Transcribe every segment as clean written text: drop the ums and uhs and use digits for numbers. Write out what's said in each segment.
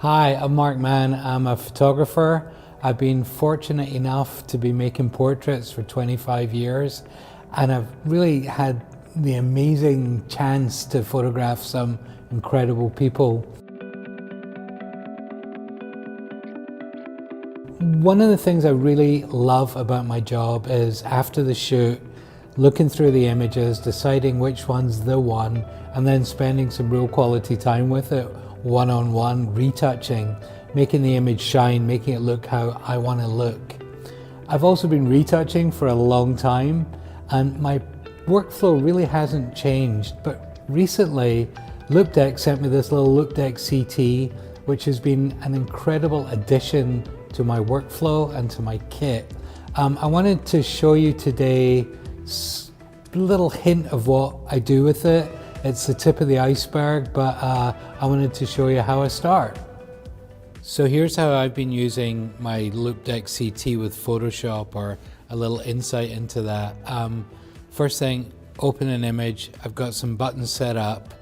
Hi, I'm Mark Mann. I'm a photographer. I've been fortunate enough to be making portraits for 25 years, and I've really had the amazing chance to photograph some incredible people. One of the things I really love about my job is after the shoot, looking through the images, deciding which one's the one, and then spending some real quality time with it, one-on-one, retouching, making the image shine, making it look how I want to look. I've also been retouching for a long time, and my workflow really hasn't changed, but recently Loupedeck sent me this little Loupedeck CT, which has been an incredible addition to my workflow and to my kit. I wanted to show you today a little hint of what I do with it. It's the tip of the iceberg, but I wanted to show you how I start. So here's how I've been using my Loupedeck CT with Photoshop, or a little insight into that. First thing, open an image. I've got some buttons set up.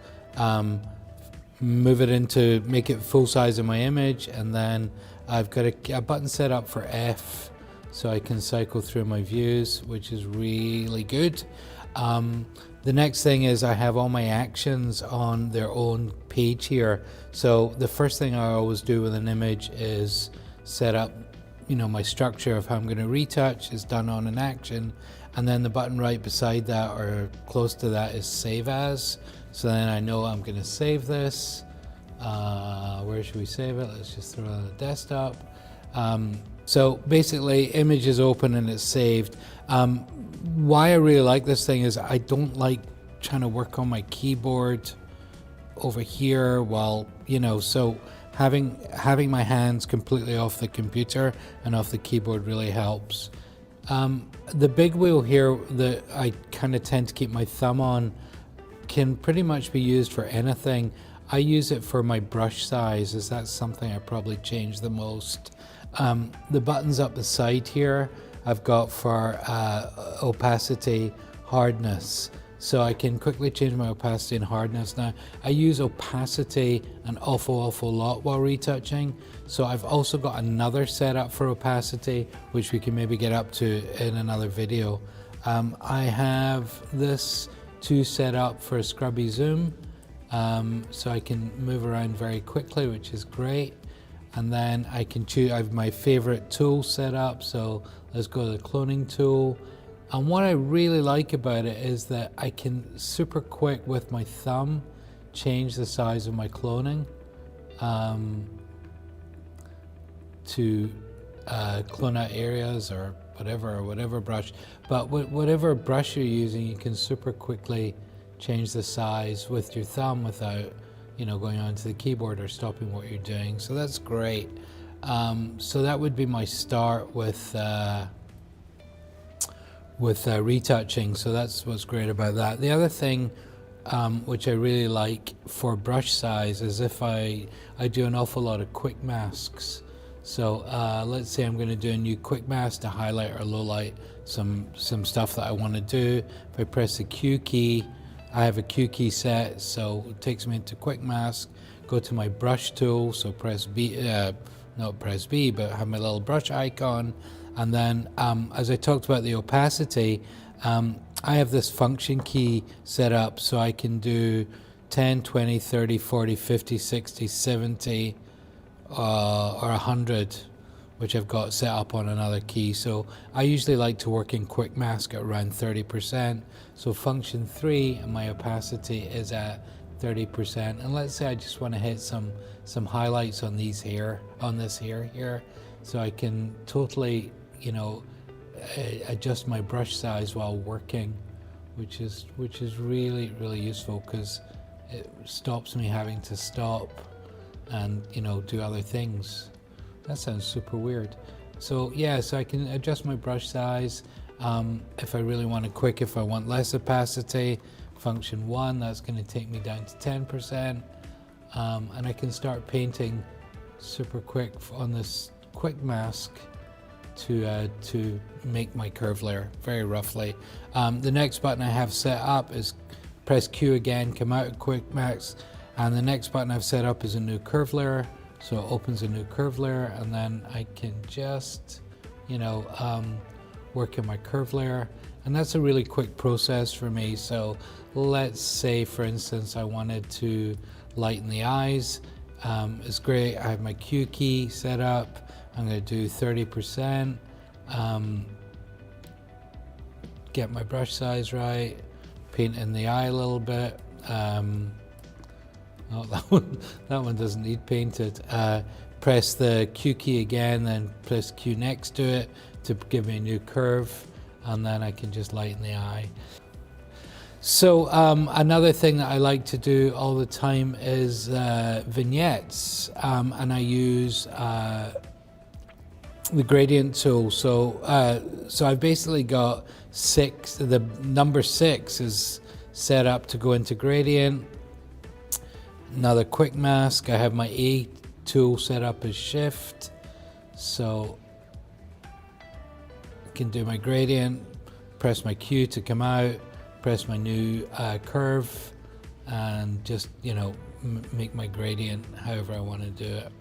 Move it into, make it full size of my image, and then I've got a button set up for F, so I can cycle through my views, which is really good. The next thing is I have all my actions on their own page here. So the first thing I always do with an image is set up, my structure of how I'm going to retouch is done on an action, and then the button right beside that or close to that is save as. So then I know I'm going to save this. Where should we save it? Let's just throw it on the desktop. So basically, image is open and it's saved. Why I really like this thing is I don't like trying to work on my keyboard over here while, so having my hands completely off the computer and off the keyboard really helps. The big wheel here that I kind of tend to keep my thumb on can pretty much be used for anything. I use it for my brush size, as that's something I probably change the most. The buttons up the side here I've got for opacity, hardness, so I can quickly change my opacity and hardness. Now I use opacity an awful lot while retouching, so I've also got another setup for opacity which we can maybe get up to in another video. I have this to set up for scrubby zoom, so I can move around very quickly, which is great. And then I can choose, I have my favorite tool set up, so let's go to the cloning tool. And what I really like about it is that I can super quick with my thumb change the size of my cloning to clone out areas or whatever brush. But whatever brush you're using, you can super quickly change the size with your thumb without going onto the keyboard or stopping what you're doing. So that's great. So that would be my start with retouching. So that's what's great about that. The other thing which I really like for brush size is if I do an awful lot of quick masks. So let's say I'm going to do a new quick mask to highlight or low light some stuff that I want to do. If I press the Q key, I have a Q key set, so it takes me into quick mask. Go to my brush tool, so press B, not press B, but have my little brush icon. And then as I talked about the opacity, I have this function key set up so I can do 10, 20, 30, 40, 50, 60, 70, or 100, which I've got set up on another key. So I usually like to work in quick mask at around 30%. So function 3 and my opacity is at 30%. And let's say I just want to hit some highlights on these here, on this hair here, so I can totally, adjust my brush size while working, which is really useful because it stops me having to stop and do other things. That sounds super weird. So yeah, so I can adjust my brush size if I really want it quick. If I want less opacity, function 1, that's going to take me down to 10%, and I can start painting super quick on this quick mask to make my curve layer very roughly. The next button I have set up is press Q again, come out of quick mask, and the next button I've set up is a new curve layer. So it opens a new curve layer, and then I can just, work in my curve layer. And that's a really quick process for me. So let's say, for instance, I wanted to lighten the eyes. It's great. I have my Q key set up. I'm going to do 30%. Get my brush size right. Paint in the eye a little bit. Oh, that one doesn't need painted. Press the Q key again, then press Q next to it to give me a new curve, and then I can just lighten the eye. So another thing that I like to do all the time is vignettes, and I use the gradient tool. So I've basically got 6. The number 6 is set up to go into gradient. Another quick mask. I have my A tool set up as shift, so I can do my gradient, press my Q to come out, press my new curve, and just make my gradient however I want to do it.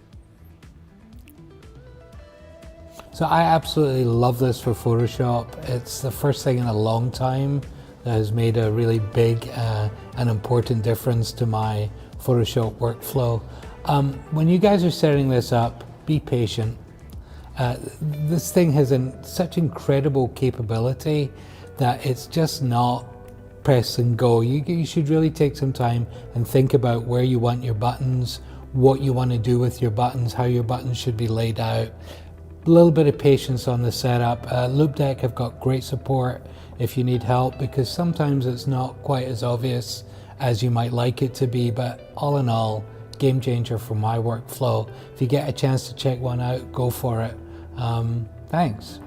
So I absolutely love this for Photoshop. It's the first thing in a long time that has made a really big and important difference to my Photoshop workflow. When you guys are setting this up, be patient. This thing has such incredible capability that it's just not press and go. You should really take some time and think about where you want your buttons, what you want to do with your buttons, how your buttons should be laid out. A little bit of patience on the setup. Loupedeck have got great support if you need help, because sometimes it's not quite as obvious as you might like it to be, but all in all, game changer for my workflow. If you get a chance to check one out, go for it. Thanks.